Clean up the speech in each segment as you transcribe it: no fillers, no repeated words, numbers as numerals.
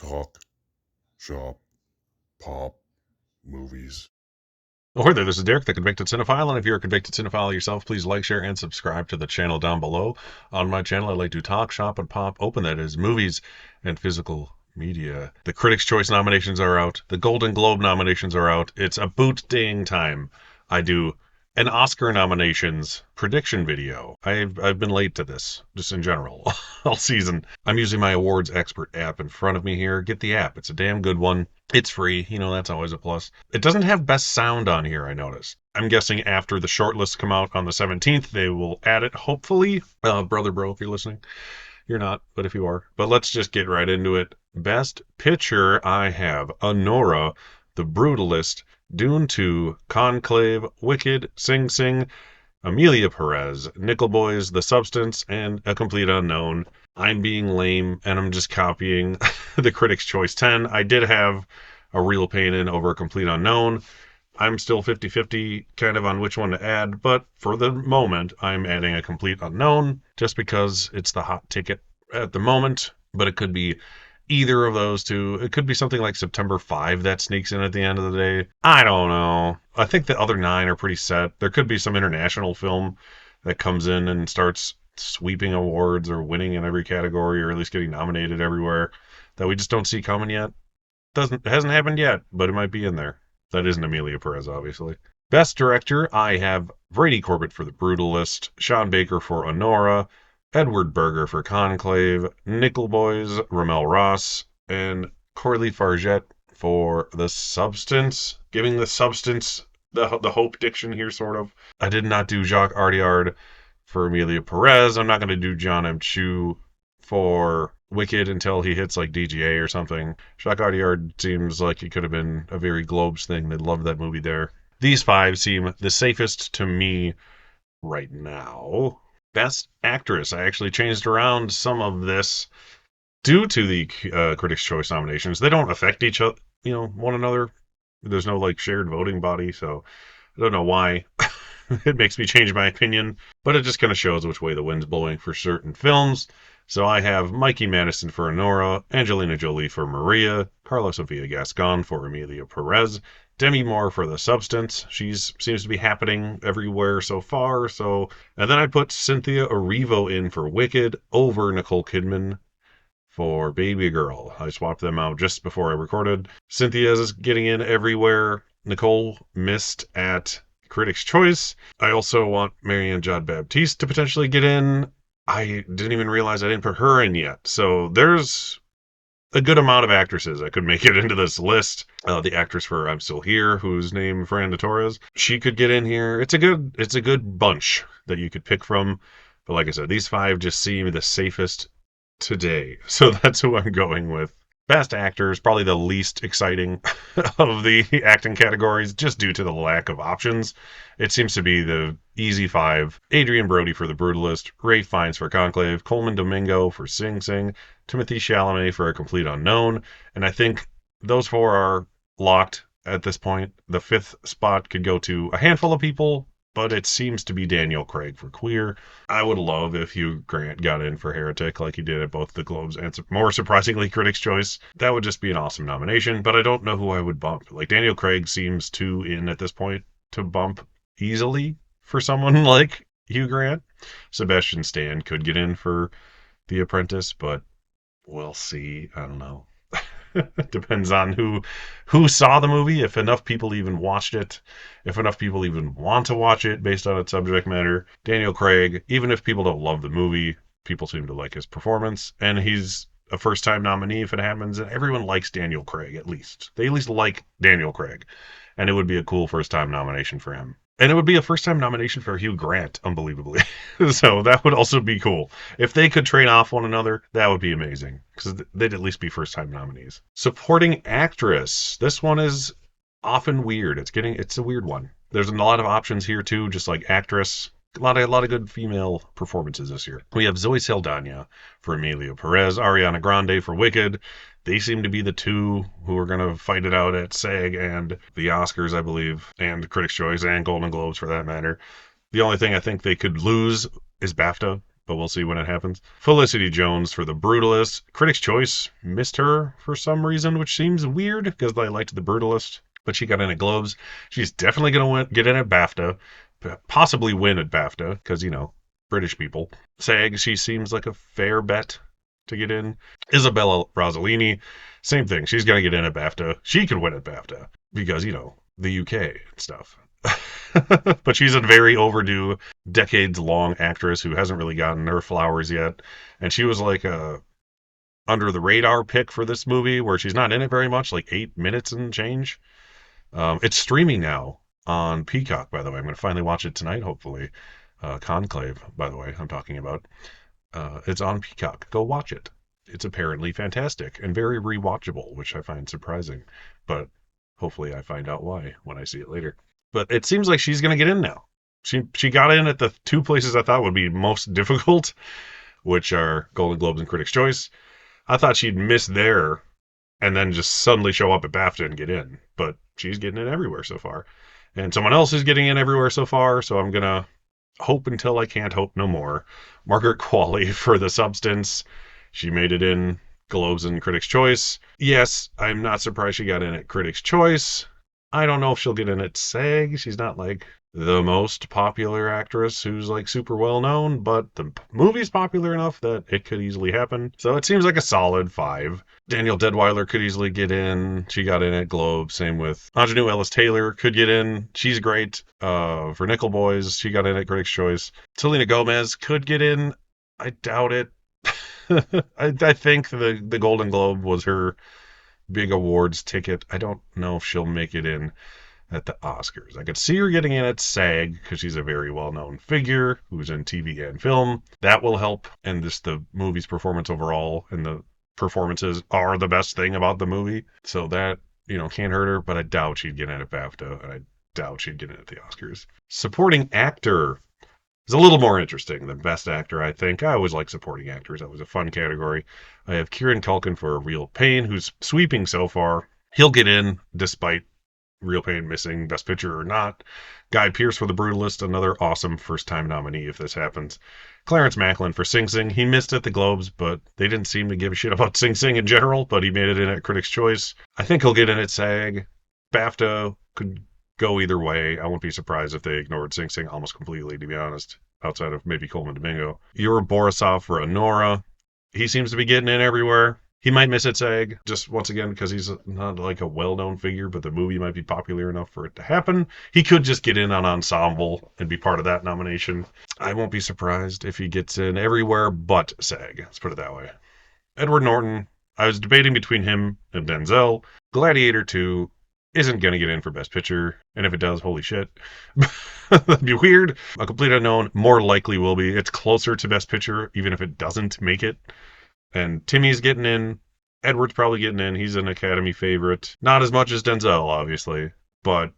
Talk, shop, pop, movies. Oh, hi there, this is Derek, the Convicted Cinephile, and if you're a convicted cinephile yourself, please like, share, and subscribe to the channel down below. On my channel, I like to talk, shop, and pop open, that is, movies and physical media. The Critics' Choice nominations are out. The Golden Globe nominations are out. It's about dang time. I do an Oscar nominations prediction video. I've been late to this, just in general, all season. I'm using my awards expert app in front of me here. Get the app. It's a damn good one. It's free. That's always a plus. It doesn't have best sound on here, I noticed. I'm guessing after the shortlists come out on the 17th, they will add it, hopefully. Brother Bro, if you're listening. You're not, but if you are. But let's just get right into it. Best Picture, I have Anora, The Brutalist, Dune 2, Conclave, Wicked, Sing Sing, Amelia Perez, Nickel Boys, The Substance, and A Complete Unknown. I'm being lame, and I'm just copying the Critics' Choice 10. I did have a real pain in over A Complete Unknown. I'm still 50-50 kind of on which one to add, but for the moment, I'm adding A Complete Unknown just because it's the hot ticket at the moment, but it could be either of those two. It could be something like September 5 that sneaks in at the end of the day. I don't know. I think the other 9 are pretty set. There could be some international film that comes in and starts sweeping awards or winning in every category or at least getting nominated everywhere that we just don't see coming yet. It hasn't happened yet, but it might be in there. That isn't Amelia Perez, obviously. Best Director, I have Brady Corbett for The Brutalist, Sean Baker for Anora, Edward Berger for Conclave, Nickel Boys, Ramel Ross, and Corley Fargette for The Substance. Giving The Substance the hope diction here, sort of. I did not do Jacques Audiard for Amelia Perez. I'm not going to do John M. Chu for Wicked until he hits like DGA or something. Jacques Audiard seems like it could have been a very Globes thing. They loved that movie there. These 5 seem the safest to me right now. Best Actress. I actually changed around some of this due to the Critics' Choice nominations. They don't affect each other, one another. There's no like shared voting body, so I don't know why. It makes me change my opinion, but it just kind of shows which way the wind's blowing for certain films. So I have Mikey Madison for Anora, Angelina Jolie for Maria, Carla Sofia Gascon for Amelia Perez, Demi Moore for The Substance. She seems to be happening everywhere so far. And then I put Cynthia Erivo in for Wicked over Nicole Kidman for Baby Girl. I swapped them out just before I recorded. Cynthia is getting in everywhere. Nicole missed at Critics' Choice. I also want Marianne John Baptiste to potentially get in. I didn't even realize I didn't put her in yet. So there's a good amount of actresses that could make it into this list. The actress for I'm Still Here, whose name Fernanda Torres, she could get in here. It's a good bunch that you could pick from. But like I said, these 5 just seem the safest today. So that's who I'm going with. Best Actors, probably the least exciting of the acting categories, just due to the lack of options. It seems to be the easy 5. Adrian Brody for The Brutalist, Ralph Fiennes for Conclave, Coleman Domingo for Sing Sing, Timothée Chalamet for A Complete Unknown, and I think those 4 are locked at this point. The 5th spot could go to a handful of people, but it seems to be Daniel Craig for Queer. I would love if Hugh Grant got in for Heretic like he did at both the Globes and, more surprisingly, Critics' Choice. That would just be an awesome nomination, but I don't know who I would bump. Like, Daniel Craig seems too in at this point to bump easily for someone like Hugh Grant. Sebastian Stan could get in for The Apprentice, but we'll see. I don't know. Depends on who saw the movie, if enough people even watched it, if enough people even want to watch it based on its subject matter. Daniel Craig, even if people don't love the movie, people seem to like his performance, and he's a first-time nominee if it happens, and everyone likes Daniel Craig, at least. They at least like Daniel Craig, and it would be a cool first-time nomination for him. And it would be a first-time nomination for Hugh Grant, unbelievably. So that would also be cool. If they could trade off one another, that would be amazing, because they'd at least be first-time nominees. Supporting Actress. This one is often weird. It's a weird one. There's a lot of options here, too, just like Actress. A lot of good female performances this year. We have Zoe Saldana for Amelia Perez, Ariana Grande for Wicked. They seem to be the 2 who are going to fight it out at SAG and the Oscars, I believe, and Critics' Choice and Golden Globes for that matter. The only thing I think they could lose is BAFTA. but we'll see when it happens. Felicity Jones for The Brutalist. Critics' Choice missed her for some reason, which seems weird because I liked The Brutalist, but she got in at Globes. She's definitely going to get in at BAFTA, possibly win at BAFTA because, British people. SAG, she seems like a fair bet to get in. Isabella Rossellini, same thing. She's going to get in at BAFTA. She could win at BAFTA because, the UK and stuff. But she's a very overdue, decades-long actress who hasn't really gotten her flowers yet. And she was like a under the radar pick for this movie where she's not in it very much, like 8 minutes and change. It's streaming now on Peacock, by the way. I'm going to finally watch it tonight, hopefully. Conclave, by the way, I'm talking about. It's on Peacock. Go watch it. It's apparently fantastic and very rewatchable, which I find surprising. But hopefully I find out why when I see it later. But it seems like she's going to get in now. She got in at the two places I thought would be most difficult, which are Golden Globes and Critics' Choice. I thought she'd miss there and then just suddenly show up at BAFTA and get in. But she's getting in everywhere so far. And someone else is getting in everywhere so far, so I'm going to hope until I can't hope no more. Margaret Qualley for The Substance. She made it in Globes and Critics' Choice. Yes, I'm not surprised she got in at Critics' Choice. I don't know if she'll get in at SAG. She's not like the most popular actress who's like super well known, but the movie's popular enough that it could easily happen. So it seems like a solid 5. Danielle Deadwyler could easily get in. She got in at Globe. Same with Aunjanue Ellis Taylor could get in. She's great. For Nickel Boys, she got in at Critics' Choice. Selena Gomez could get in. I doubt it. I think the Golden Globe was her big awards ticket. I don't know if she'll make it in at the Oscars. I could see her getting in at SAG because she's a very well-known figure who's in TV and film. That will help. And the movie's performance overall and the performances are the best thing about the movie. So that, can't hurt her, but I doubt she'd get in at BAFTA, and I doubt she'd get in at the Oscars. Supporting actor is a little more interesting than Best Actor, I think. I always like supporting actors. That was a fun category. I have Kieran Culkin for Real Pain, who's sweeping so far. He'll get in despite Real Pain missing Best Picture or not. Guy Pearce for The Brutalist, another awesome first-time nominee if this happens. Clarence Macklin for Sing Sing. He missed at the Globes, but they didn't seem to give a shit about Sing Sing in general, but he made it in at Critics' Choice. I think he'll get in at SAG. BAFTA could go either way. I won't be surprised if they ignored Sing Sing almost completely, to be honest, outside of maybe Coleman Domingo. Yuri Borisov for Honora. He seems to be getting in everywhere. He might miss at SAG, just once again, because he's not like a well-known figure, but the movie might be popular enough for it to happen. He could just get in on Ensemble and be part of that nomination. I won't be surprised if he gets in everywhere but SAG. Let's put it that way. Edward Norton, I was debating between him and Denzel. Gladiator 2 isn't going to get in for Best Picture, and if it does, holy shit. That'd be weird. A Complete Unknown more likely will be. It's closer to Best Picture, even if it doesn't make it. And Timmy's getting in. Edward's probably getting in. He's an Academy favorite. Not as much as Denzel, obviously, but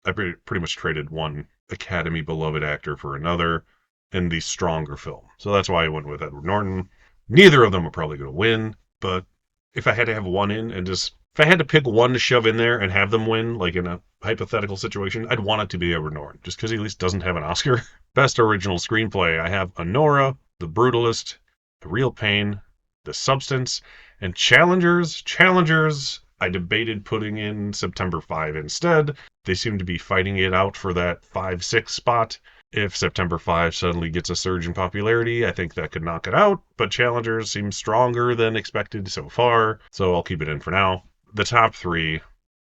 I pretty much traded one Academy beloved actor for another in the stronger film. So that's why I went with Edward Norton. Neither of them are probably going to win, but if I had to have one in and if I had to pick one to shove in there and have them win, like in a hypothetical situation, I'd want it to be Edward Norton, just because he at least doesn't have an Oscar. Best Original Screenplay, I have Honora, The Brutalist, The Real Pain, The Substance, and Challengers. Challengers, I debated putting in September 5 instead. They seem to be fighting it out for that 5-6 spot. If September 5 suddenly gets a surge in popularity, I think that could knock it out, but Challengers seems stronger than expected so far, so I'll keep it in for now. The top 3,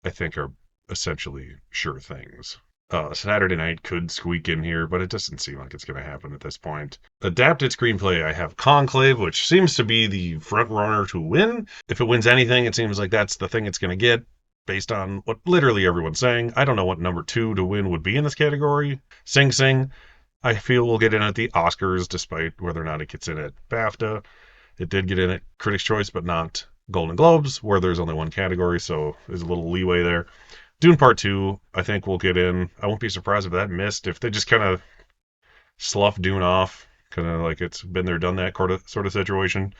I think, are essentially sure things. Saturday Night could squeak in here, but it doesn't seem like it's going to happen at this point. Adapted Screenplay, I have Conclave, which seems to be the front runner to win. If it wins anything, it seems like that's the thing it's going to get, based on what literally everyone's saying. I don't know what number 2 to win would be in this category. Sing Sing, I feel will get in at the Oscars, despite whether or not it gets in at BAFTA. It did get in at Critics' Choice, but not Golden Globes, where there's only one category, so there's a little leeway there. Dune Part 2, I think will get in. I won't be surprised if that missed. If they just kind of slough Dune off, kind of like it's been there, done that sort of situation,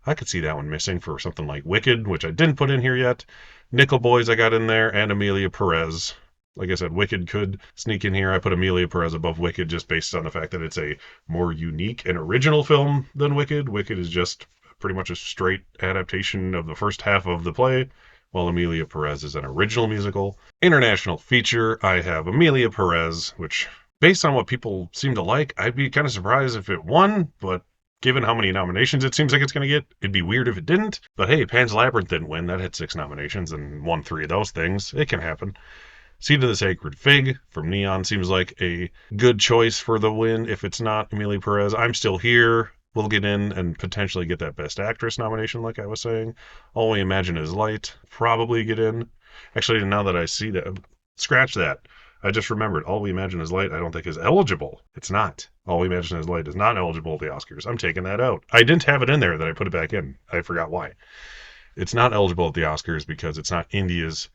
I could see that one missing for something like Wicked, which I didn't put in here yet. Nickel Boys I got in there, and Amelia Perez. Like I said, Wicked could sneak in here. I put Amelia Perez above Wicked just based on the fact that it's a more unique and original film than Wicked. Wicked is just pretty much a straight adaptation of the first half of the play, while Amelia Perez is an original musical. International feature, I have Amelia Perez, which, based on what people seem to like, I'd be kind of surprised if it won, but given how many nominations it seems like it's going to get, it'd be weird if it didn't. But hey, Pan's Labyrinth didn't win. That had 6 nominations and won 3 of those things. It can happen. Seed of the Sacred Fig from Neon seems like a good choice for the win. If it's not Amelia Perez, I'm Still Here will get in and potentially get that Best Actress nomination, like I was saying. All We Imagine Is Light probably get in. Actually, now that I see that, scratch that. I just remembered All We Imagine Is Light, I don't think is eligible. It's not. All We Imagine Is Light is not eligible at the Oscars. I'm taking that out. I didn't have it in there that I put it back in. I forgot why. It's not eligible at the Oscars because it's not India's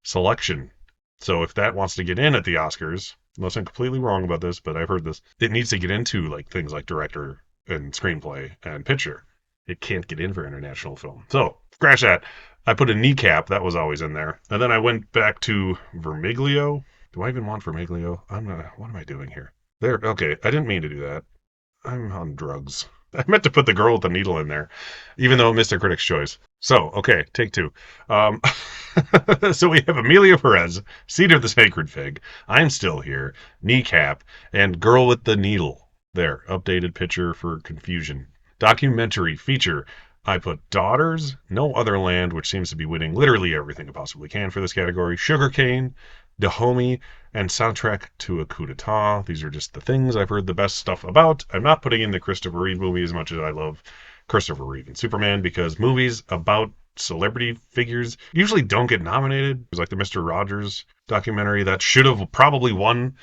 selection. So if that wants to get in at the Oscars, unless I'm completely wrong about this, but I've heard this, it needs to get into like things like director and screenplay and picture. It can't get in for international film. So scratch that. I put a Kneecap. That was always in there. And then I went back to Vermiglio. Do I even want Vermiglio? What am I doing here? There. Okay. I didn't mean to do that. I'm on drugs. I meant to put The Girl with the Needle in there, even though it missed a Critics' Choice. So, okay, take 2. Um, so we have Amelia Perez, Seed of the Sacred Fig, I'm Still Here, Kneecap, and Girl with the Needle. There, updated picture for confusion. Documentary feature. I put Daughters, No Other Land, which seems to be winning literally everything it possibly can for this category, Sugarcane, Dahomey, and Soundtrack to a Coup d'etat. These are just the things I've heard the best stuff about. I'm not putting in the Christopher Reeve movie as much as I love Christopher Reeve and Superman, because movies about celebrity figures usually don't get nominated. It's like the Mr. Rogers documentary that should have probably won,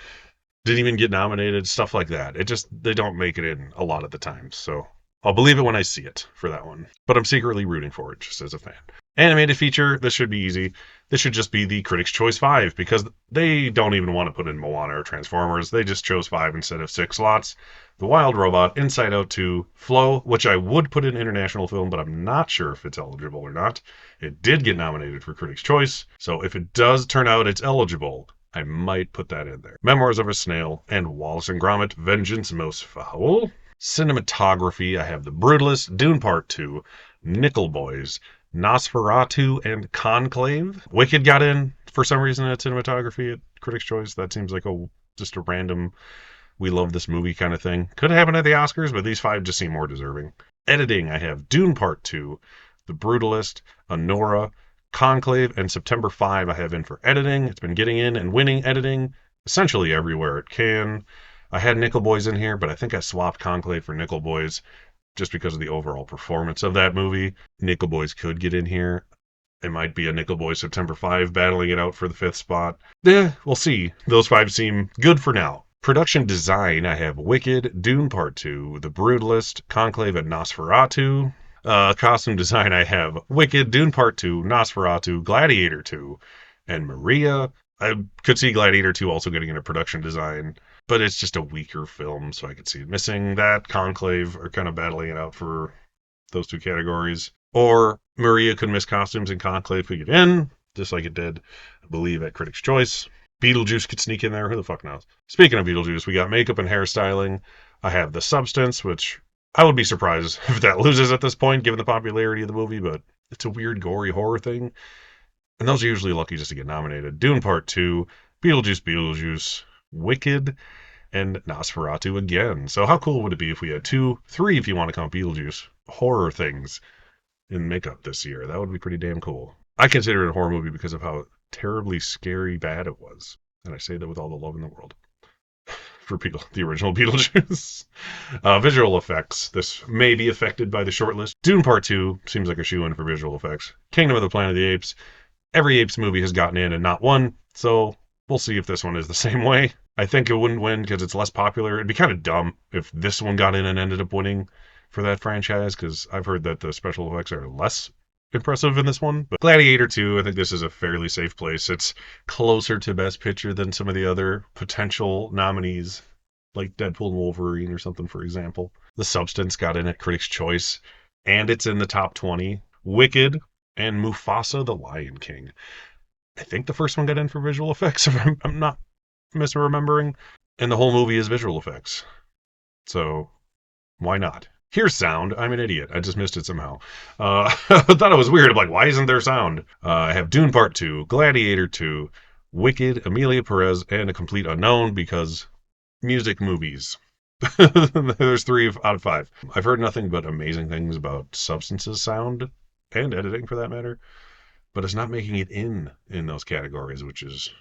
didn't even get nominated, stuff like that. They don't make it in a lot of the times. So I'll believe it when I see it for that one. But I'm secretly rooting for it just as a fan. Animated feature, this should be easy. This should just be the Critics' Choice 5, because they don't even want to put in Moana or Transformers. They just chose 5 instead of 6 slots. The Wild Robot, Inside Out 2, Flow, which I would put in international film, but I'm not sure if it's eligible or not. It did get nominated for Critics' Choice, so if it does turn out it's eligible, I might put that in there. Memoirs of a Snail, and Wallace and Gromit, Vengeance Most Foul. Cinematography, I have The Brutalist, Dune Part 2, Nickel Boys, Nosferatu, and Conclave. Wicked got in for some reason at cinematography at Critics' Choice. That seems like just a random, we love this movie kind of thing. Could have happened at the Oscars, but these 5 just seem more deserving. Editing, I have Dune Part 2, The Brutalist, Anora, Conclave, and September 5 I have in for editing. It's been getting in and winning editing essentially everywhere it can. I had Nickel Boys in here, but I think I swapped Conclave for Nickel Boys just because of the overall performance of that movie. Nickel Boys could get in here. It might be a Nickel Boys September 5 battling it out for the 5th spot. We'll see. Those 5 seem good for now. Production design, I have Wicked, Dune Part 2, The Brutalist, Conclave, and Nosferatu. Costume design, I have Wicked, Dune Part 2, Nosferatu, Gladiator 2, and Maria. I could see Gladiator 2 also getting into production design, but it's just a weaker film, so I could see it missing. That Conclave are kind of battling it out for those 2 categories. Or Maria could miss costumes and Conclave could get in, just like it did, I believe, at Critics' Choice. Beetlejuice could sneak in there. Who the fuck knows? Speaking of Beetlejuice, we got makeup and hairstyling. I have The Substance, which I would be surprised if that loses at this point, given the popularity of the movie, but it's a weird, gory horror thing. And those are usually lucky just to get nominated. Dune Part 2, Beetlejuice, Wicked, and Nosferatu again. So how cool would it be if we had 2, 3, if you want to count Beetlejuice, horror things in makeup this year? That would be pretty damn cool. I consider it a horror movie because of how terribly scary bad it was. And I say that with all the love in the world. For the original Beetlejuice. Visual effects. This may be affected by the shortlist. Dune Part 2 seems like a shoe-in for visual effects. Kingdom of the Planet of the Apes. Every Apes movie has gotten in and not won, so we'll see if this one is the same way. I think it wouldn't win because it's less popular. It'd be kind of dumb if this one got in and ended up winning for that franchise, because I've heard that the special effects are less impressive in this one. But Gladiator 2, I think this is a fairly safe place. It's closer to Best Picture than some of the other potential nominees, like Deadpool and Wolverine or something, for example. The Substance got in at Critics' Choice, and it's in the top 20. Wicked and Mufasa the Lion King. I think the first one got in for visual effects, if I'm not misremembering. And the whole movie is visual effects. So why not? Here's sound. I'm an idiot. I just missed it somehow. I thought it was weird. I'm like, why isn't there sound? I have Dune Part 2, Gladiator 2, Wicked, Amelia Perez, and A Complete Unknown because music movies. There's 3 out of 5. I've heard nothing but amazing things about Substance's sound and editing for that matter, but it's not making it in those categories, which is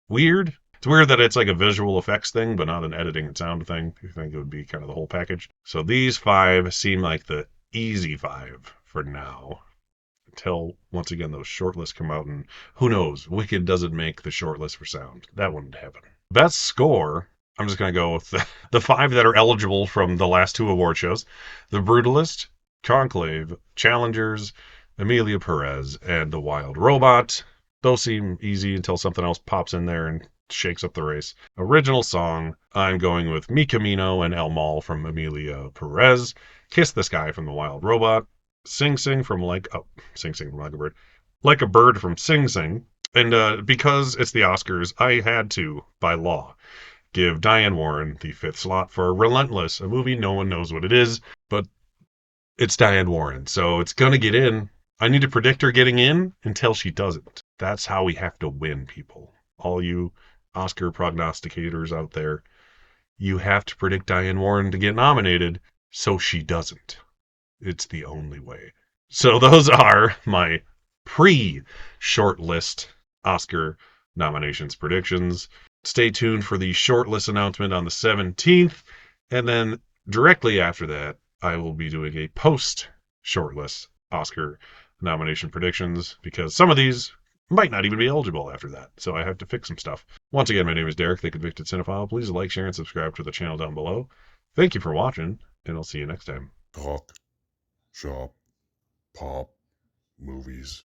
weird. It's weird that it's like a visual effects thing, but not an editing and sound thing. You think it would be kind of the whole package. So these 5 seem like the easy 5 for now. Until once again those shortlists come out, and who knows, Wicked doesn't make the shortlist for sound. That wouldn't happen. Best score. I'm just gonna go with the 5 that are eligible from the last 2 award shows: The Brutalist, Conclave, Challengers, Amelia Perez, and The Wild Robot. Those seem easy until something else pops in there and shakes up the race. Original song, I'm going with Mi Camino and El Mal from Amelia Perez, Kiss the Sky from The Wild Robot, Sing Sing from Sing Sing from Like a Bird, Like a Bird from Sing Sing. And because it's the Oscars, I had to, by law, give Diane Warren the 5th slot for Relentless, a movie no one knows what it is, but it's Diane Warren, so it's gonna get in. I need to predict her getting in until she doesn't. That's how we have to win, people. All you Oscar prognosticators out there, you have to predict Diane Warren to get nominated so she doesn't. It's the only way. So those are my pre-shortlist Oscar nominations predictions. Stay tuned for the shortlist announcement on the 17th, and then directly after that, I will be doing a post-shortlist Oscar nomination predictions because some of these might not even be eligible after that. So I have to fix some stuff. Once again, my name is Derek, the Convicted Cinephile. Please like, share, and subscribe to the channel down below. Thank you for watching, and I'll see you next time. Talk, shop, pop, movies.